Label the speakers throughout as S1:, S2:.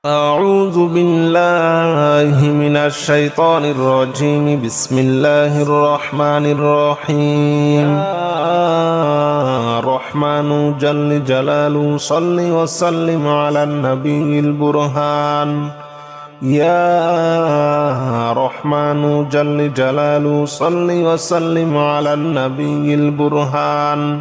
S1: أعوذ بالله من الشيطان الرجيم. بسم الله الرحمن الرحيم. يا رحمن جل جلاله صل وسلم على النبي البرهان. يا رحمن جل جلاله صل وسلم على النبي البرهان.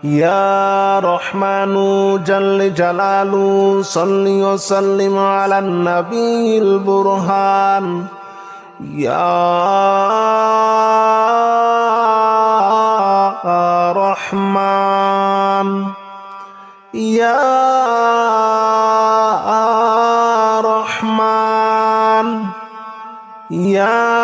S1: يا رحمن جل جلاله صل وسلم على النبي البرهان. يا رحمن يا رحمن يا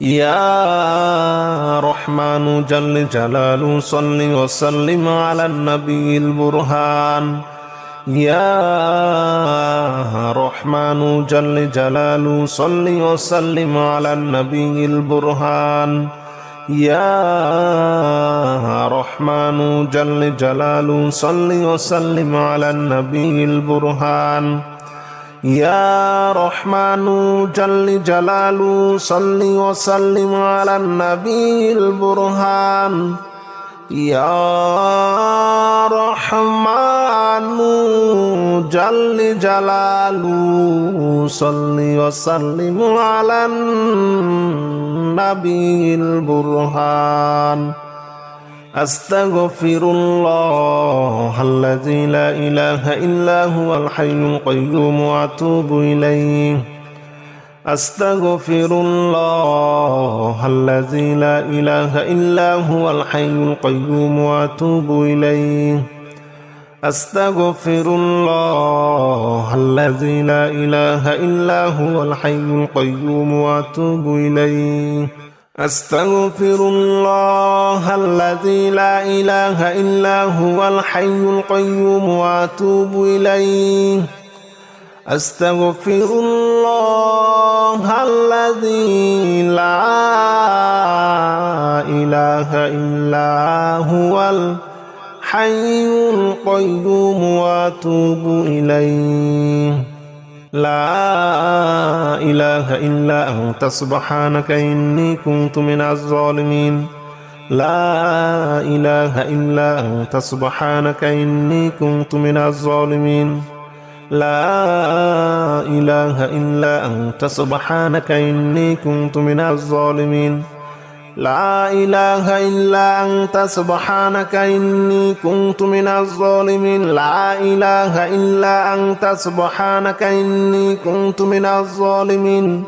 S1: يا رحمن جل جلاله صل وسلم على النبي البرهان. يا رحمن جل جلاله صل وسلم على النبي البرهان. يا رحمن جل جلاله صل وسلم على النبي البرهان. يا رحمن جل جلاله صل وسلم على النبي البرهان. يا رحمن جل جلاله صل وسلم على النبي البرهان. أستغفر الله الذي لا إله إلا هو الحي القيوم وأتوب إليه. أستغفر الله الذي لا إله إلا هو الحي القيوم وأتوب إليه. أستغفر الله الذي لا إله إلا هو الحي القيوم وأتوب إليه. أستغفر الله الذي لا إله إلا هو الحي القيوم وأتوب إليه. أستغفر الله الذي لا إله إلا هو الحي القيوم وأتوب إليه. لا إله إلا أنت سبحانك إني كنت من الظالمين. لا إله إلا أنت سبحانك إني كنت من الظالمين. لا إله إلا أنت سبحانك إني كنت من الظالمين. لا إله إلا أنت سبحانك إني كنت من الظالمين. لا إله إلا أنت سبحانك إني كنت من الظالمين.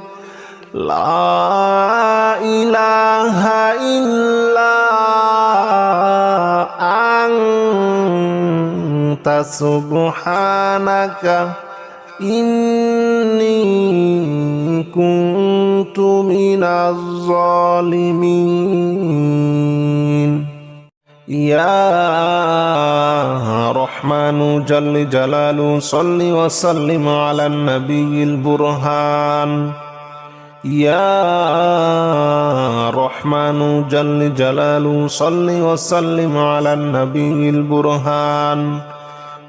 S1: لا إله إلا أنت سبحانك إني كنت من الظالمين. يا رحمن جل جلاله صل وسلم على النبي البرهان. يا رحمن جل جلاله صل وسلم على النبي البرهان.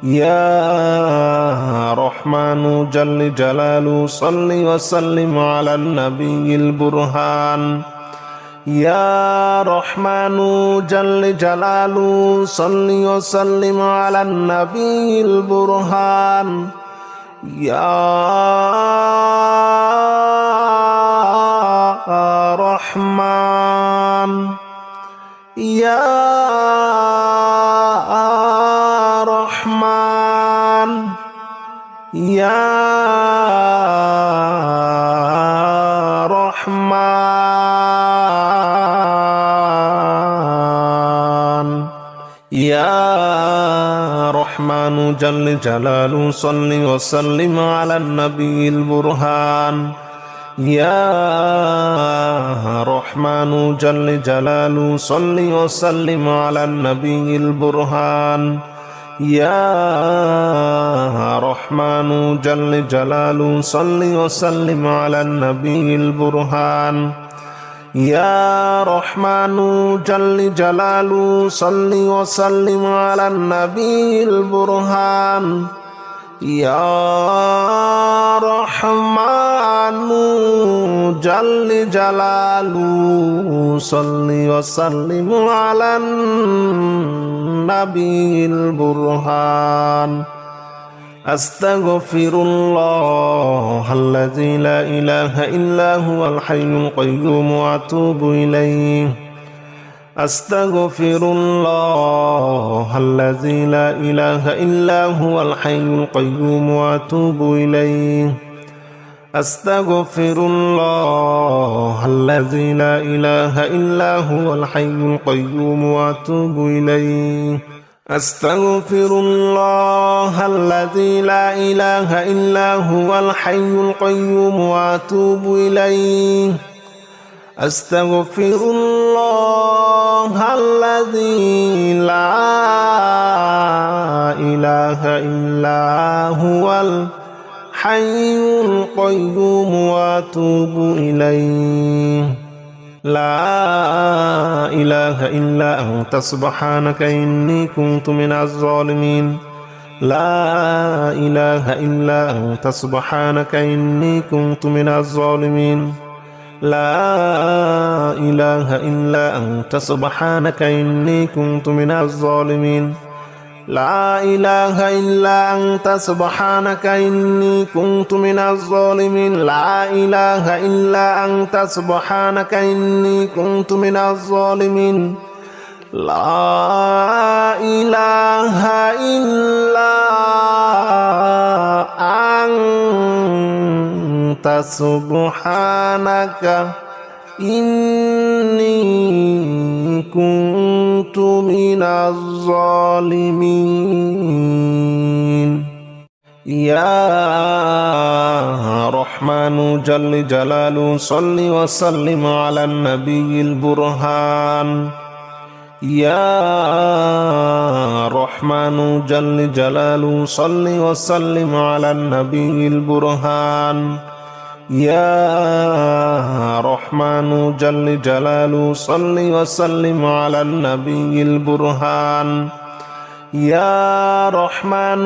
S1: يا رحمن جل جلاله صل وسلم على النبي البرهان. يا رحمن جل جلاله صل وسلم على النبي البرهان. يا رحمن يا رحمن يا رحمن يا رحمن جل جلاله صل وسلم على النبي البرهان. يا رحمن جل جلاله صل وسلم على النبي البرهان. يا رحمن جل جلاله صل وسلم على النبي البرهان. يا رحمن جل جلاله صل وسلم على النبي البرهان يا رحمن جل جلاله صل وسلم على النبي البرهان أستغفر الله الذي لا إله إلا هو الحي القيوم وأتوب إليه أستغفر الله الذي لا إله إلا هو الحي القيوم وأتوب إليه أستغفر الله الذي لا إله إلا هو الحي القيوم وأتوب إليه أستغفر الله الذي لا إله إلا هو الحي القيوم وأتوب إليه أستغفر الله الذي لا إله إلا هو الحي القيوم وأتوب إليه لا إله إلا أنت سبحانك إني كنت من الظالمين لا إله إلا أنت سبحانك إني كنت من الظالمين لا إله إلا أنت سبحانك إني كنت من الظالمين لا إله إلا أنت سبحانك إني كنت من الظالمين لا إله إلا أنت سبحانك إني كنت من الظالمين لا إله إلا أنت سبحانك إني كنت من الظالمين يا رحمن جل جلاله صل وسلم على النبي البرهان يا رحمن جل جلاله صل وسلم على النبي البرهان يا رحمن جل جلاله صل وسلم على النبي البرهان يا رحمن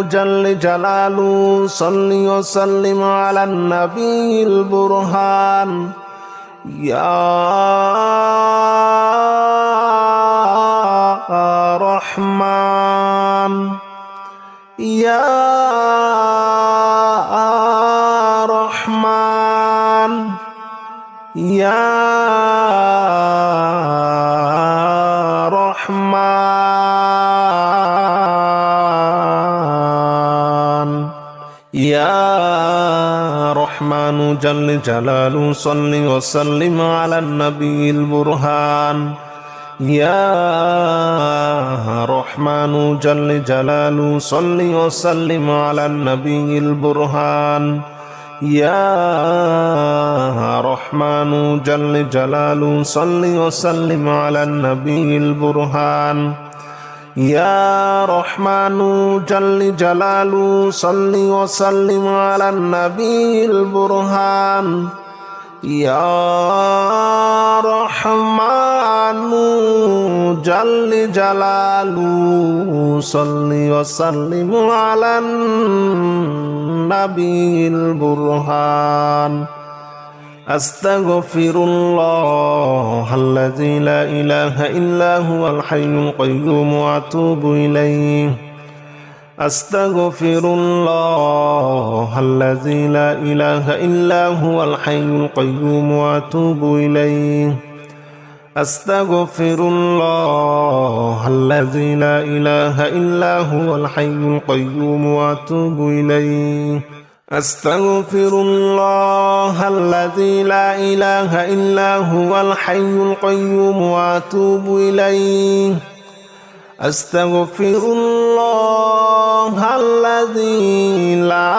S1: جل جلاله صل وسلم على النبي البرهان يا رحمن يا رحمن يا رحمن يا رحمن جل جلاله صل وسلم على النبي البرهان يا رحمن جل جلاله صل وسلم على النبي البرهان يا رحمن جل جلاله صل وسلم على النبي البرهان يا رحمن جل جلاله صل وسلم على النبي البرهان يا رحمن جل جلاله صل وسلم على النبي البرهان أستغفر الله الذي لا إله إلا هو الحي القيوم وأتوب إليه أستغفر الله الذي لا إله إلا هو الحي القيوم وأتوب إليه أستغفر الله الذي لا إله إلا هو الحي القيوم وأتوب إليه أستغفر الله الذي لا إله إلا هو الحي القيوم وأتوب إليه أستغفر الله الذي لا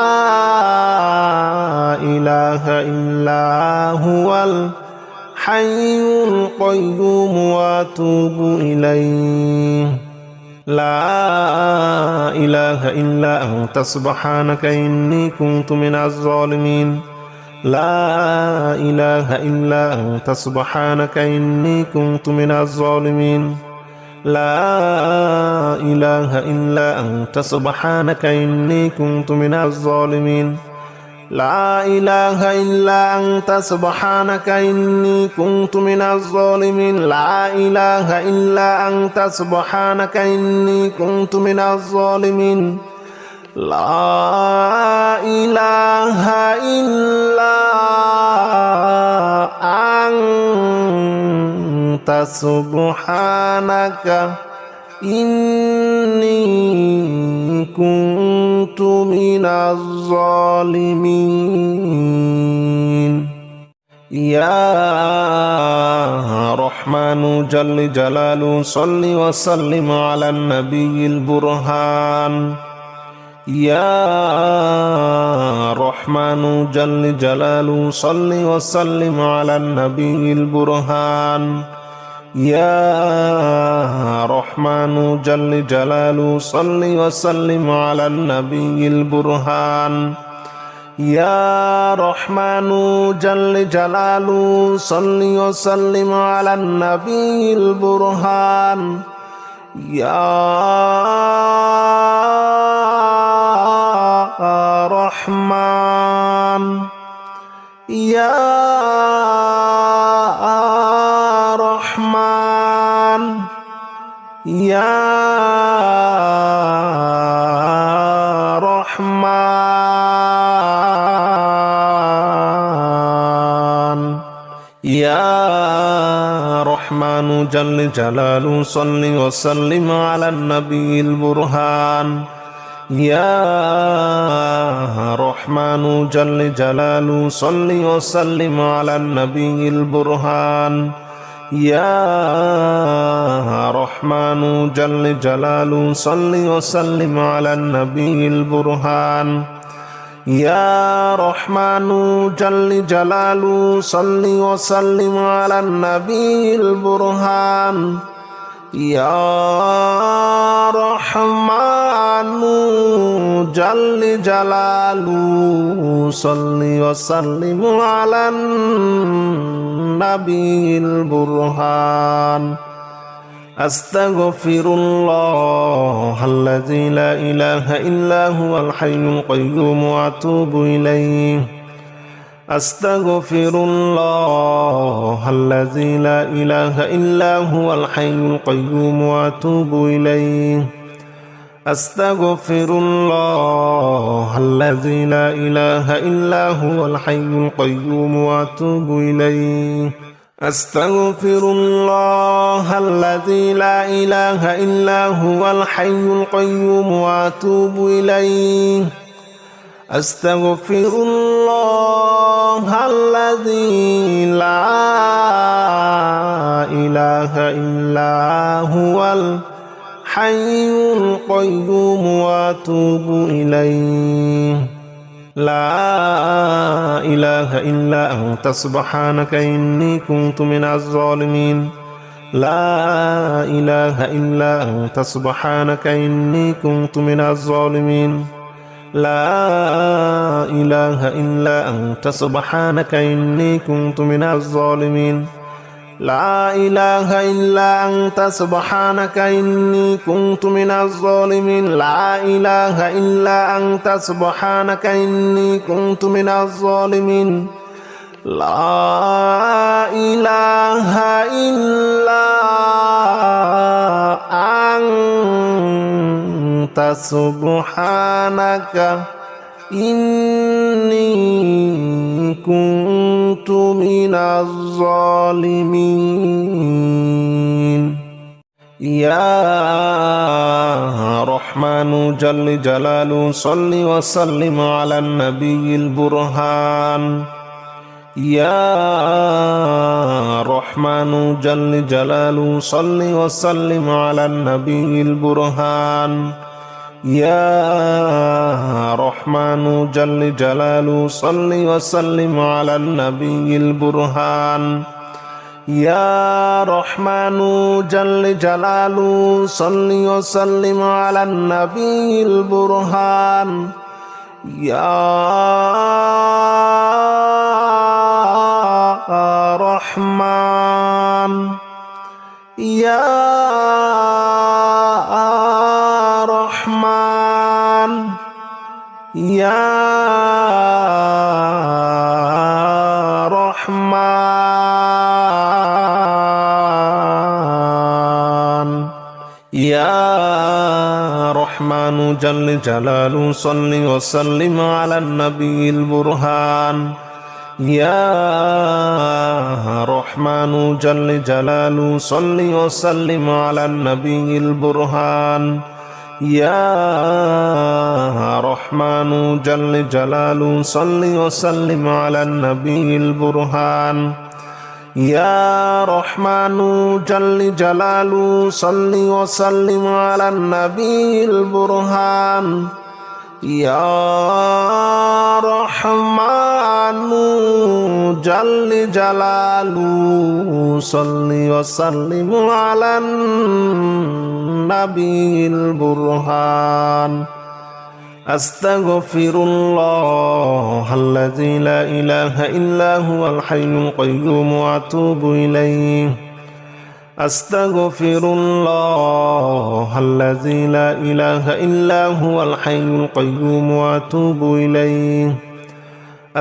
S1: إله إلا هو الحي القيوم وأتوب إليه لا إله إلا أنت سبحانك إني كنت من الظالمين لا إله إلا أنت سبحانك إني كنت من الظالمين لا إله إلا أنت سبحانك إني كنت من الظالمين لا إله إلا أنت سبحانك إني كنت من الظالمين لا إله إلا أنت سبحانك إني كنت من الظالمين لا إله إلا أنت سبحانك إني كنت من الظالمين يا رحمن جل جلاله صل وسلم على النبي البرهان يا رحمن جل جلاله صل وسلم على النبي البرهان يا رحمن جل جلاله صل وسلم على النبي البرهان يا رحمن جل جلاله صل وسلم على النبي البرهان يا رحمن يا رحمن يا رحمن يا رحمن جل جلاله صل وسلم على النبي البرهان يا رحمن جل جلاله صل وسلم على النبي البرهان يا رحمن جل جلاله صل وسلم على النبي البرهان يا رحمن جل جلاله صل وسلم على النبي البرهان يا رحمن جل جلاله صل وسلم على النبي البرهان أستغفر الله الذي لا إله إلا هو الحي القيوم وأتوب إليه أستغفر الله الذي لا إله إلا هو الحي القيوم وأتوب إليه أستغفر الله الذي لا إله إلا هو الحي القيوم وأتوب إليه أستغفر الله الذي لا إله إلا هو الحي القيوم وأتوب إليه أستغفر الله الذي لا إله إلا هو الحي القيوم وأتوب إليه لا إله إلا أنت سبحانك إني كنت من الظالمين لا إله إلا أنت سبحانك إني كنت من الظالمين لا إله إلا أنت سبحانك إني كنت من الظالمين لا إله إلا أنت سبحانك إني كنت من الظالمين لا إله إلا أنت سبحانك إني كنت من الظالمين لا إله إلا أنت سبحانك إني كنت من الظالمين يا رحمن جل جلاله صل وسلم على النبي البرهان يا رحمن جل جلاله صل وسلم على النبي البرهان يا رحمن جل جلاله صل وسلم على النبي البرهان يا رحمن جل جلاله صل وسلم على النبي البرهان يا রহমান ইয়া রহমান ইয়া রহমান ইয়া রহমানু জাল্লে জালালু সাল্লি ওয়া সাল্লিম আলান নবিয়িল বুরহান ইয়া রহমানু জাল্লে জালালু সাল্লি ওয়া সাল্লিম আলান নবিয়িল বুরহান ইয়া রহমানু জাল্লে জালালু সাল্লি ওয়া সাল্লিম আলান নবিয়িল বুরহান ইয়া রহমানু জাল্লি জালালু সাল্লি ওয়া সাল্লিম আলান নবিয়িল বুরহান ইয়া রহমানু জাল্লি জালালু সাল্লি ওয়া সাল্লিম আলান নবিয়িল বুরহান আস্তাগফিরুল্লাহাল্লাযী লা ইলাহা ইল্লা হুয়াল হাইয়ুল কাইয়্যুম ওয়া আতুবু ইলাইহি আস্তাগফিরুল্লাহাল্লাযী লা ইলাহা ইল্লা হুয়াল হাইয়ুল কাইয়্যুম ওয়া আতুবু ইলাইহি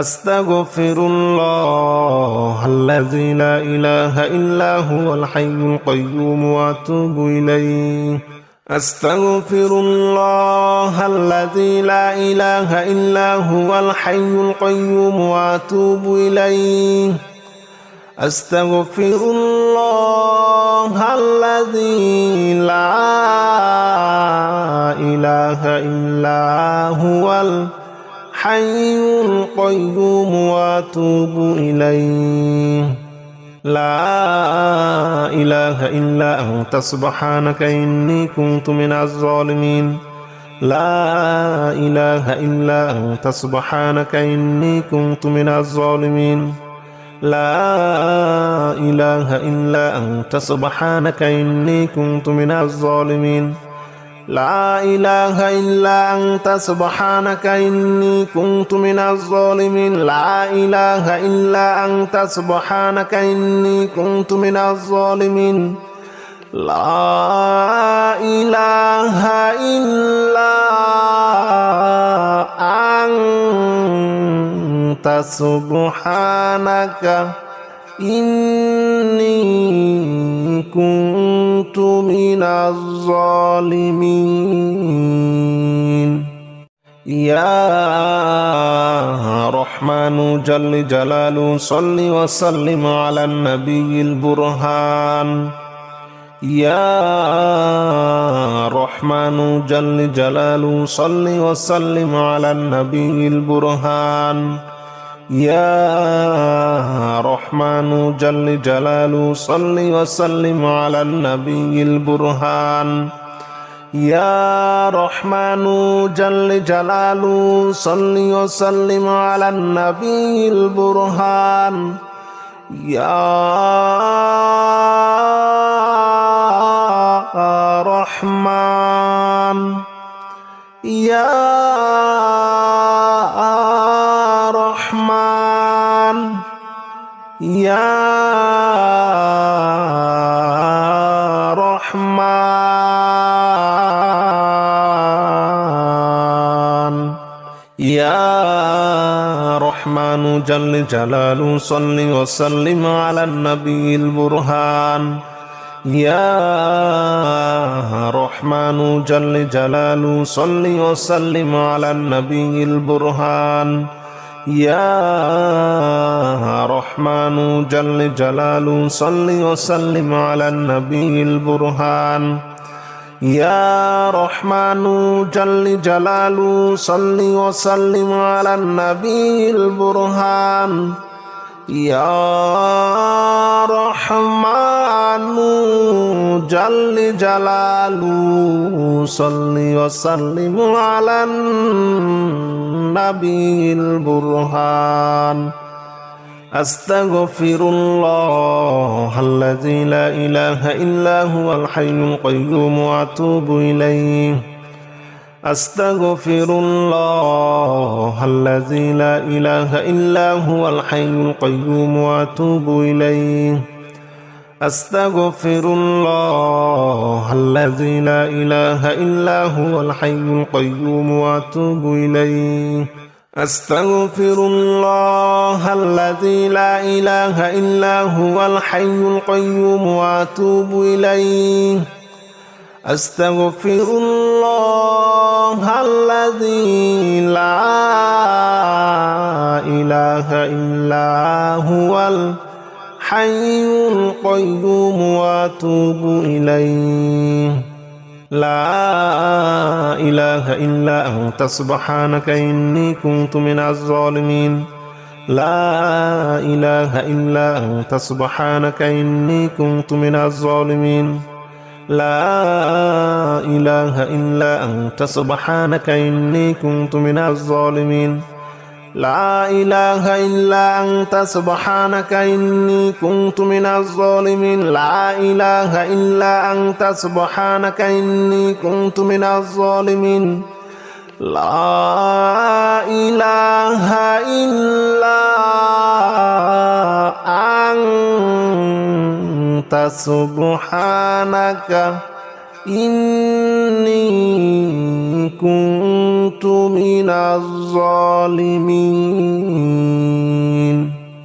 S1: আস্তাগফিরুল্লাহাল্লাযী লা ইলাহা ইল্লা হুয়াল হাইয়ুল কাইয়্যুম ওয়া আতুবু ইলাইহি আস্তাগফিরুল্লাহাল্লাযী লা ইলাহা ইল্লা হুয়াল হাইয়ুল কাইয়্যুম ওয়া আতুবু ইলাইহি আস্তাগফিরুল্লাহাল্লাযী লা ইলাহা ইল্লা হুয়াল হাইয়ুল কাইয়্যুম ওয়া আতুবু ইলাইহি লা ইলাহা ইল্লা আনতা সুবহানাকা ইন্নী কুনতু মিনাজ জালিমিন লা ইলাহা ইল্লা আনতা সুবহানাকা ইন্নী কুনতু মিনাজ জালিমিন লা ইলাহা ইল্লা আনতা সুবহানাকা ইন্নী কুনতু মিনাজ জালিমিন লা ইলাহা ইল্লা আনতা সুবহানাকা ইন্নী কুনতু মিনাজ জালিমিন লা ইলাহা ইল্লা আনতা সুবহানাকা ইন্নী কুনতু মিনাজ জালিমিন লা ইলাহা ইল্লা আনতা সুবহানাকা ইন্নী কুনতু মিনাজ জালিমিন ইয়া রহমানু জাল্লে জালালু সাল্লি ওয়া সাল্লিম আলান নবিয়িল বুরহান ইয়া রহমানু জাল্লে জালালু সাল্লি ওয়া সাল্লিম আলান নবিয়িল বুরহান ইয়া রহমানু জাল্লে জালালু সাল্লি ওয়া সাল্লিম আলান নবিয়িল বুরহান ইয়া রহমানু জাল্লে জালালু সাল্লি ওয়া সাল্লিম আলান নবিয়িল বুরহান ইয়া রহমান ইয়া রহমান ইয়া রহমান ইয়া রহমানু জাল্লে জালালু সাল্লি ওয়া সাল্লিম আলান নবিয়িল বুরহান ইয়া রহমানু জাল্লে জালালু সাল্লি ওয়া সাল্লিম আলান নবিয়িল বুরহান ইয়া রহমানু জাল্লে জালালু সাল্লি ওয়া সাল্লিম আলান নবিয়িল বুরহান ইয়া রহমানু জাল্লে জালালু সাল্লি ওয়া সাল্লিম আলান নবিয়িল বুরহান ইয়া রহমানু জাল্লে জালালু সাল্লি ওয়া সাল্লিম আলান নবিয়িল বুরহান আস্তাগফিরুল্লাহাল্লাযী লা ইলাহা ইল্লা হুয়াল হাইয়ুল কাইয়্যুম ওয়া আতুবু ইলাইহি أستغفر الله الذي لا إله إلا هو الحي القيوم وأتوب إليه أستغفر الله الذي لا إله إلا هو الحي القيوم وأتوب إليه أستغفر الله الذي لا إله إلا هو الحي القيوم وأتوب إليه أستغفر الله الذي لا إله إلا هو الحي القيوم وأتوب إليه لا إله إلا أنت سبحانك إني كنت من الظالمين لا إله إلا أنت سبحانك إني كنت من الظالمين لا إله إلا أنت سبحانك إني كنت من الظالمين لا إله إلا أنت سبحانك إني كنت من الظالمين لا إله إلا أنت سبحانك إني كنت من الظالمين لا إله إلا أنت سبحانك إني كنت من الظالمين.